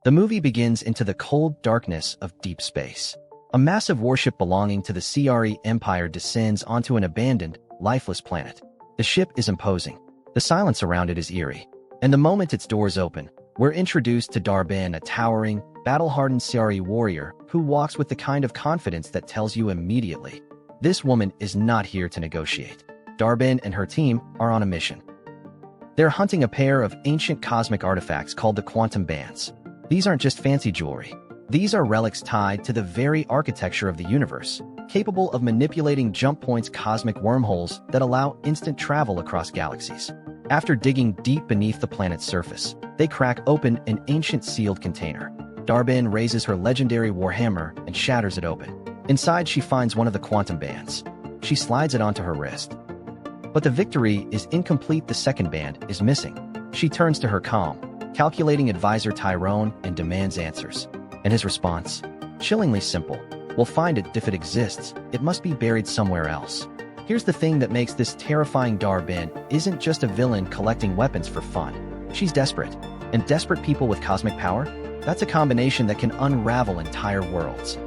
The movie begins into the cold darkness of deep space. A massive warship belonging to the CRE Empire descends onto an abandoned, lifeless planet. The ship is imposing. The silence around it is eerie. And the moment its doors open, we're introduced to Darben, a towering, battle-hardened CRE warrior who walks with the kind of confidence that tells you immediately, this woman is not here to negotiate. Darben and her team are on a mission. They're hunting a pair of ancient cosmic artifacts called the quantum bands. These aren't just fancy jewelry. These are relics tied to the very architecture of the universe, capable of manipulating jump points, cosmic wormholes that allow instant travel across galaxies. After digging deep beneath the planet's surface, they crack open an ancient sealed container. Darben raises her legendary warhammer and shatters it open. Inside, she finds one of the quantum bands. She slides it onto her wrist. But the victory is incomplete. The second band is missing. She turns to her calm, calculating advisor Tyrone and demands answers. And his response? Chillingly simple. We'll find it if it exists. It must be buried somewhere else. Here's the thing that makes this terrifying. Darben isn't just a villain collecting weapons for fun. She's desperate. And desperate people with cosmic power? That's a combination that can unravel entire worlds.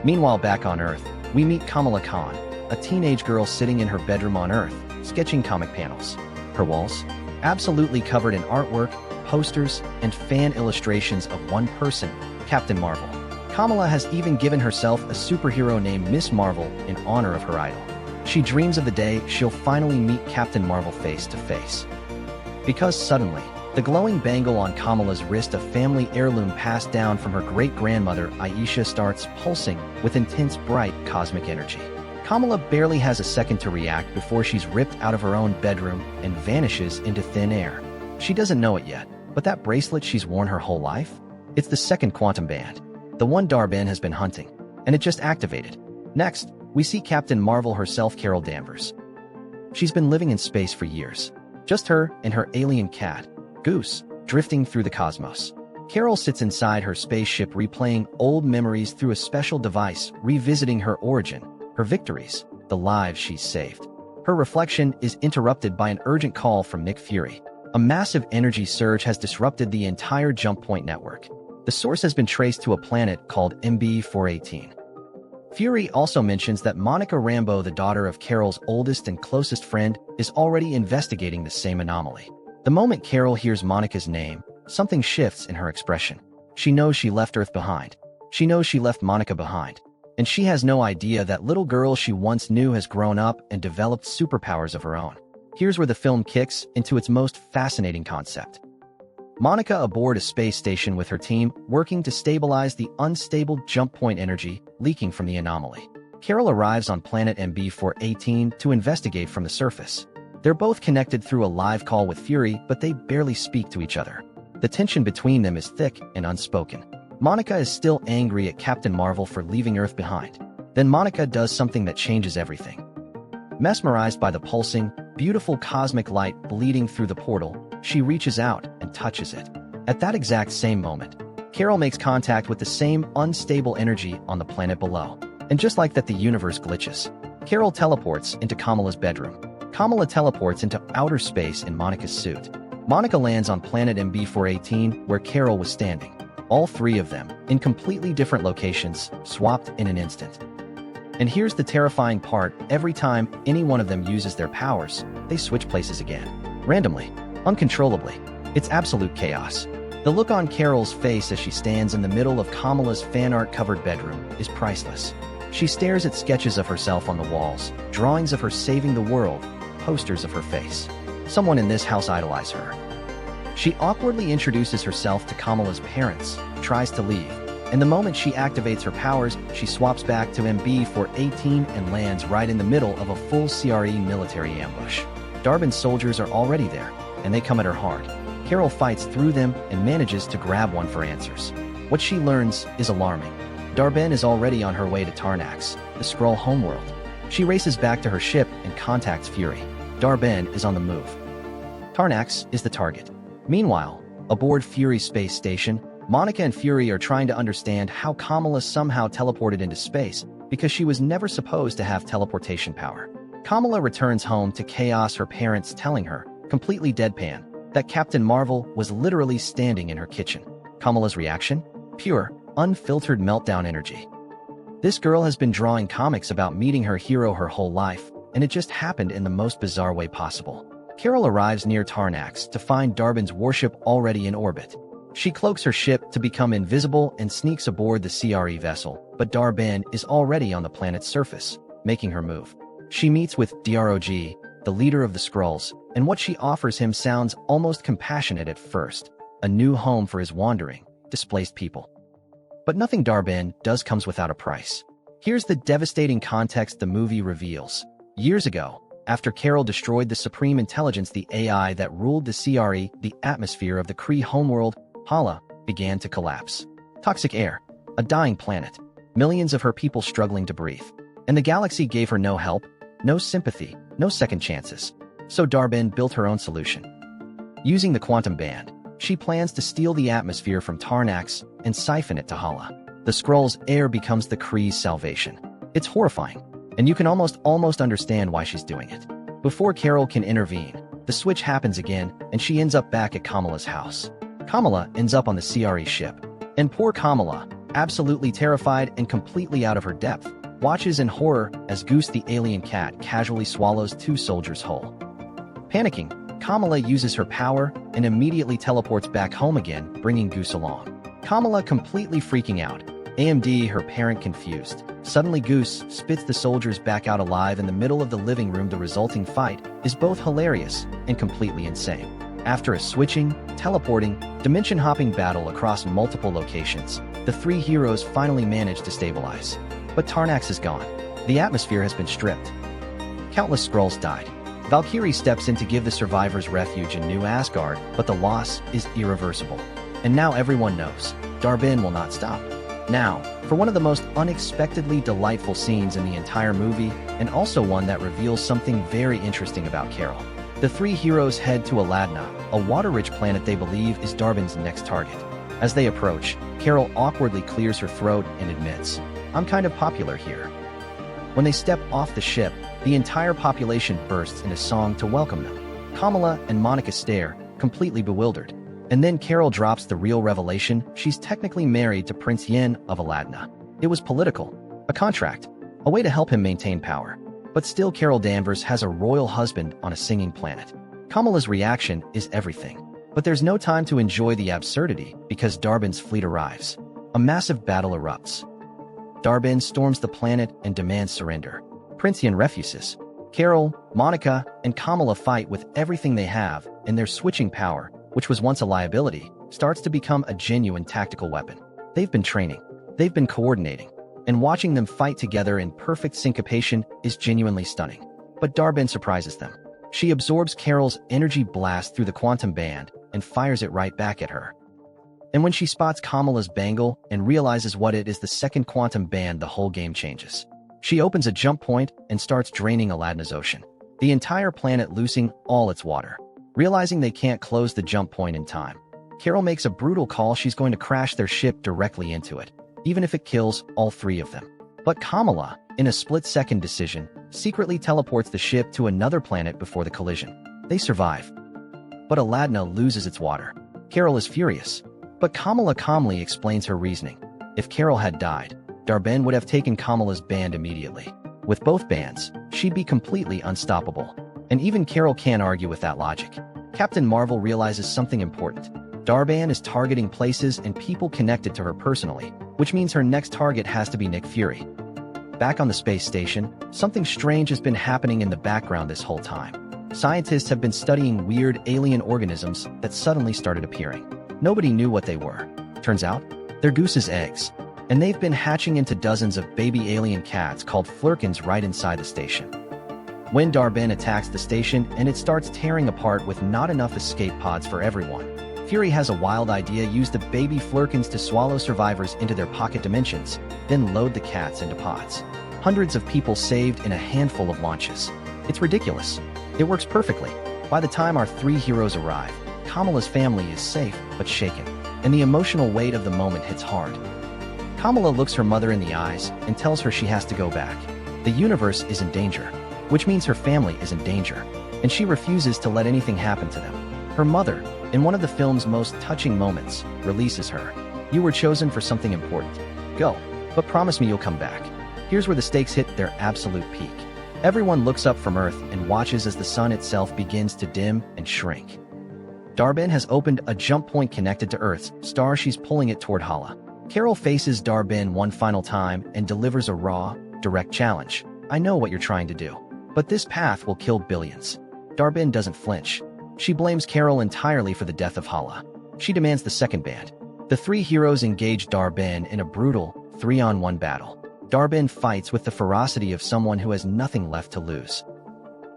Meanwhile, back on Earth, we meet Kamala Khan, a teenage girl sitting in her bedroom on Earth, sketching comic panels. Her walls? Absolutely covered in artwork, posters, and fan illustrations of one person, Captain Marvel. Kamala has even given herself a superhero named Miss Marvel in honor of her idol. She dreams of the day she'll finally meet Captain Marvel face to face. Because suddenly, the glowing bangle on Kamala's wrist, a family heirloom passed down from her great-grandmother Aisha, starts pulsing with intense bright cosmic energy. Kamala barely has a second to react before she's ripped out of her own bedroom and vanishes into thin air. She doesn't know it yet, but that bracelet she's worn her whole life? It's the second quantum band, the one Darben has been hunting, and it just activated. Next, we see Captain Marvel herself, Carol Danvers. She's been living in space for years. Just her and her alien cat, Goose, drifting through the cosmos. Carol sits inside her spaceship replaying old memories through a special device, revisiting her origin, her victories, the lives she's saved. Her reflection is interrupted by an urgent call from Nick Fury. A massive energy surge has disrupted the entire jump point network. The source has been traced to a planet called MB418. Fury also mentions that Monica Rambeau, the daughter of Carol's oldest and closest friend, is already investigating the same anomaly. The moment Carol hears Monica's name, something shifts in her expression. She knows she left Earth behind. She knows she left Monica behind. And she has no idea that little girl she once knew has grown up and developed superpowers of her own. Here's where the film kicks into its most fascinating concept. Monica aboard a space station with her team, working to stabilize the unstable jump point energy leaking from the anomaly. Carol arrives on planet MB418 to investigate from the surface. They're both connected through a live call with Fury, but they barely speak to each other. The tension between them is thick and unspoken. Monica is still angry at Captain Marvel for leaving Earth behind. Then Monica does something that changes everything. Mesmerized by the pulsing, beautiful cosmic light bleeding through the portal, she reaches out and touches it. At that exact same moment, Carol makes contact with the same unstable energy on the planet below. And just like that, the universe glitches. Carol teleports into Kamala's bedroom. Kamala teleports into outer space in Monica's suit. Monica lands on planet MB418 where Carol was standing. All three of them, in completely different locations, swapped in an instant. And here's the terrifying part, every time any one of them uses their powers, they switch places again. Randomly. Uncontrollably. It's absolute chaos. The look on Carol's face as she stands in the middle of Kamala's fan art-covered bedroom is priceless. She stares at sketches of herself on the walls, drawings of her saving the world, posters of her face. Someone in this house idolizes her. She awkwardly introduces herself to Kamala's parents, tries to leave, and the moment she activates her powers, she swaps back to MB418 and lands right in the middle of a full CRE military ambush. Darben's soldiers are already there, and they come at her hard. Carol fights through them and manages to grab one for answers. What she learns is alarming. Darben is already on her way to Tarnax, the Skrull homeworld. She races back to her ship and contacts Fury. Darben is on the move. Tarnax is the target. Meanwhile, aboard Fury's space station, Monica and Fury are trying to understand how Kamala somehow teleported into space because she was never supposed to have teleportation power. Kamala returns home to chaos, her parents telling her, completely deadpan, that Captain Marvel was literally standing in her kitchen. Kamala's reaction? Pure, unfiltered meltdown energy. This girl has been drawing comics about meeting her hero her whole life, and it just happened in the most bizarre way possible. Carol arrives near Tarnax to find Darben's warship already in orbit. She cloaks her ship to become invisible and sneaks aboard the CRE vessel, but Darben is already on the planet's surface, making her move. She meets with Drog, the leader of the Skrulls, and what she offers him sounds almost compassionate at first, a new home for his wandering, displaced people. But nothing Darben does comes without a price. Here's the devastating context the movie reveals. Years ago, after Carol destroyed the Supreme Intelligence, the AI that ruled the CRE, the atmosphere of the Kree homeworld, Hala, began to collapse. Toxic air, a dying planet, millions of her people struggling to breathe. And the galaxy gave her no help, no sympathy, no second chances. So Darben built her own solution. Using the quantum band, she plans to steal the atmosphere from Tarnax and siphon it to Hala. The Skrulls' air becomes the Kree's salvation. It's horrifying, and you can almost understand why she's doing it. Before Carol can intervene, the switch happens again, and she ends up back at Kamala's house. Kamala ends up on the CRE ship, and poor Kamala, absolutely terrified and completely out of her depth, watches in horror as Goose the alien cat casually swallows 2 soldiers whole. Panicking, Kamala uses her power and immediately teleports back home again, bringing Goose along. Kamala completely freaking out, AMD her parent confused. Suddenly Goose spits the soldiers back out alive in the middle of the living room. The resulting fight is both hilarious and completely insane. After a switching, teleporting, dimension-hopping battle across multiple locations, the 3 heroes finally manage to stabilize. But Tarnax is gone. The atmosphere has been stripped. Countless Skrulls died. Valkyrie steps in to give the survivors refuge in New Asgard, but the loss is irreversible. And now everyone knows, Darben will not stop. Now, for one of the most unexpectedly delightful scenes in the entire movie, and also one that reveals something very interesting about Carol. The 3 heroes head to Aladna, a water-rich planet they believe is Darben's next target. As they approach, Carol awkwardly clears her throat and admits, "I'm kind of popular here." When they step off the ship, the entire population bursts in a song to welcome them. Kamala and Monica stare, completely bewildered. And then Carol drops the real revelation: she's technically married to Prince Yin of Aladna. It was political, a contract, a way to help him maintain power. But still, Carol Danvers has a royal husband on a singing planet. Kamala's reaction is everything. But there's no time to enjoy the absurdity because Darben's fleet arrives. A massive battle erupts. Darben storms the planet and demands surrender. Prince Yin refuses. Carol, Monica, and Kamala fight with everything they have, and their switching power, which was once a liability, starts to become a genuine tactical weapon. They've been training. They've been coordinating. And watching them fight together in perfect syncopation is genuinely stunning. But Darben surprises them. She absorbs Carol's energy blast through the quantum band and fires it right back at her. And when she spots Kamala's bangle and realizes what it is, the second quantum band, the whole game changes. She opens a jump point and starts draining Aladna's ocean, the entire planet losing all its water. Realizing they can't close the jump point in time, Carol makes a brutal call: she's going to crash their ship directly into it, even if it kills all 3 of them. But Kamala, in a split-second decision, secretly teleports the ship to another planet before the collision. They survive. But Aladna loses its water. Carol is furious. But Kamala calmly explains her reasoning. If Carol had died, Darben would have taken Kamala's band immediately. With both bands, she'd be completely unstoppable. And even Carol can't argue with that logic. Captain Marvel realizes something important. Darben is targeting places and people connected to her personally, which means her next target has to be Nick Fury. Back on the space station, something strange has been happening in the background this whole time. Scientists have been studying weird alien organisms that suddenly started appearing. Nobody knew what they were. Turns out, they're Goose's eggs. And they've been hatching into dozens of baby alien cats called Flurkins right inside the station. When Darben attacks the station and it starts tearing apart with not enough escape pods for everyone, Fury has a wild idea: use the baby Flurkins to swallow survivors into their pocket dimensions, then load the cats into pods. Hundreds of people saved in a handful of launches. It's ridiculous. It works perfectly. By the time our 3 heroes arrive, Kamala's family is safe but shaken, and the emotional weight of the moment hits hard. Kamala looks her mother in the eyes and tells her she has to go back. The universe is in danger, which means her family is in danger, and she refuses to let anything happen to them. Her mother, in one of the film's most touching moments, releases her. "You were chosen for something important. Go, but promise me you'll come back." Here's where the stakes hit their absolute peak. Everyone looks up from Earth and watches as the sun itself begins to dim and shrink. Dar-Benn has opened a jump point connected to Earth's star. She's pulling it toward Hala. Carol faces Dar-Benn one final time and delivers a raw, direct challenge. "I know what you're trying to do, but this path will kill billions." Dar-Benn doesn't flinch. She blames Carol entirely for the death of Hala. She demands the second band. The three heroes engage Dar-Benn in a brutal 3-on-1 battle. Dar-Benn fights with the ferocity of someone who has nothing left to lose.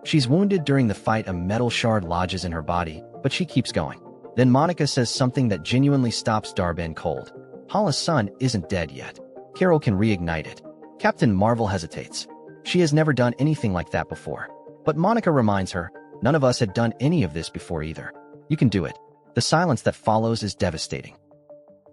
She's wounded during the fight. A metal shard lodges in her body, but she keeps going. Then Monica says something that genuinely stops Dar-Benn cold. Hala's son isn't dead yet. Carol can reignite it. Captain Marvel hesitates. She has never done anything like that before. But Monica reminds her, none of us had done any of this before either. "You can do it." The silence that follows is devastating.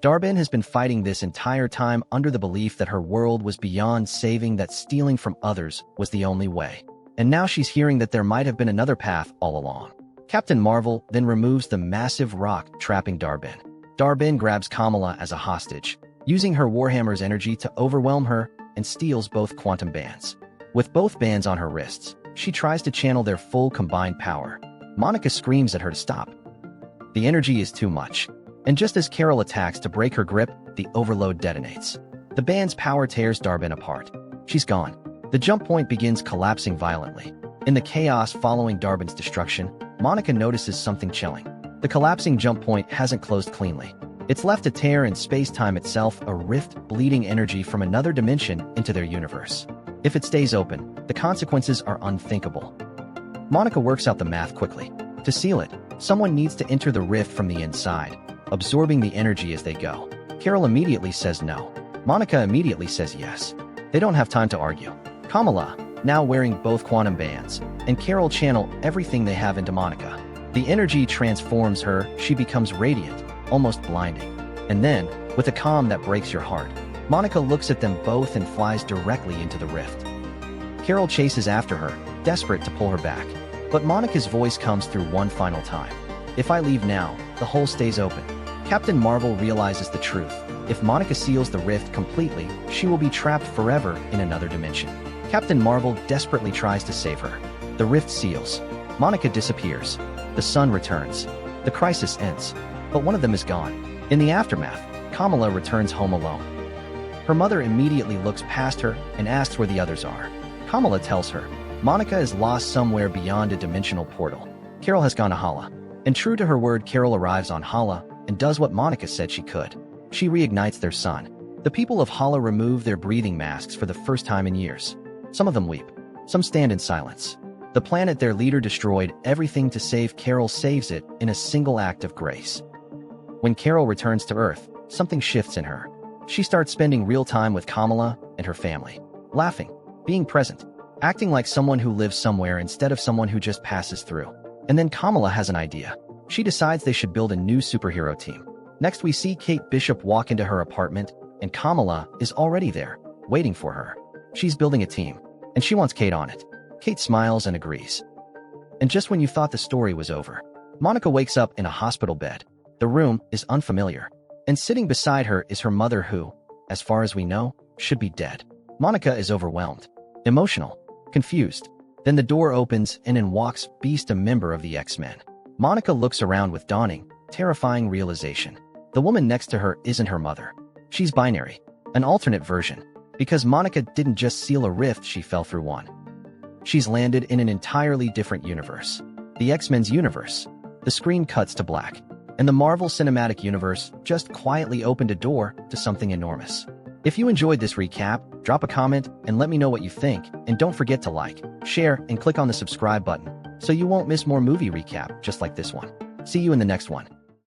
Dar-Benn has been fighting this entire time under the belief that her world was beyond saving, that stealing from others was the only way. And now she's hearing that there might have been another path all along. Captain Marvel then removes the massive rock trapping Dar-Benn. Dar-Benn grabs Kamala as a hostage, using her Warhammer's energy to overwhelm her, and steals both quantum bands. With both bands on her wrists, she tries to channel their full combined power. Monica screams at her to stop. The energy is too much. And just as Carol attacks to break her grip, the overload detonates. The band's power tears Dar-Benn apart. She's gone. The jump point begins collapsing violently. In the chaos following Dar-Benn's destruction, Monica notices something chilling. The collapsing jump point hasn't closed cleanly. It's left a tear in space-time itself, a rift bleeding energy from another dimension into their universe. If it stays open, the consequences are unthinkable. Monica works out the math quickly. To seal it, someone needs to enter the rift from the inside, absorbing the energy as they go. Carol immediately says no. Monica immediately says yes. They don't have time to argue. Kamala, now wearing both quantum bands, and Carol channel everything they have into Monica. The energy transforms her. She becomes radiant, almost blinding. And then, with a calm that breaks your heart, Monica looks at them both and flies directly into the rift. Carol chases after her, desperate to pull her back. But Monica's voice comes through one final time. "If I leave now, the hole stays open." Captain Marvel realizes the truth. If Monica seals the rift completely, she will be trapped forever in another dimension. Captain Marvel desperately tries to save her. The rift seals. Monica disappears. The sun returns. The crisis ends. But one of them is gone. In the aftermath, Kamala returns home alone. Her mother immediately looks past her and asks where the others are. Kamala tells her, Monica is lost somewhere beyond a dimensional portal. Carol has gone to Hala. And true to her word, Carol arrives on Hala and does what Monica said she could. She reignites their sun. The people of Hala remove their breathing masks for the first time in years. Some of them weep. Some stand in silence. The planet their leader destroyed everything to save Carol saves it in a single act of grace. When Carol returns to Earth, something shifts in her. She starts spending real time with Kamala and her family. Laughing, being present, acting like someone who lives somewhere instead of someone who just passes through. And then Kamala has an idea. She decides they should build a new superhero team. Next we see Kate Bishop walk into her apartment, and Kamala is already there, waiting for her. She's building a team, and she wants Kate on it. Kate smiles and agrees. And just when you thought the story was over, Monica wakes up in a hospital bed. The room is unfamiliar, and sitting beside her is her mother who, as far as we know, should be dead. Monica is overwhelmed, emotional, confused. Then the door opens and in walks Beast, a member of the X-Men. Monica looks around with dawning, terrifying realization. The woman next to her isn't her mother. She's binary, an alternate version. Because Monica didn't just seal a rift, she fell through one. She's landed in an entirely different universe. The X-Men's universe. The screen cuts to black, and the Marvel Cinematic Universe just quietly opened a door to something enormous. If you enjoyed this recap, drop a comment and let me know what you think, and don't forget to like, share, and click on the subscribe button so you won't miss more movie recap just like this one. See you in the next one.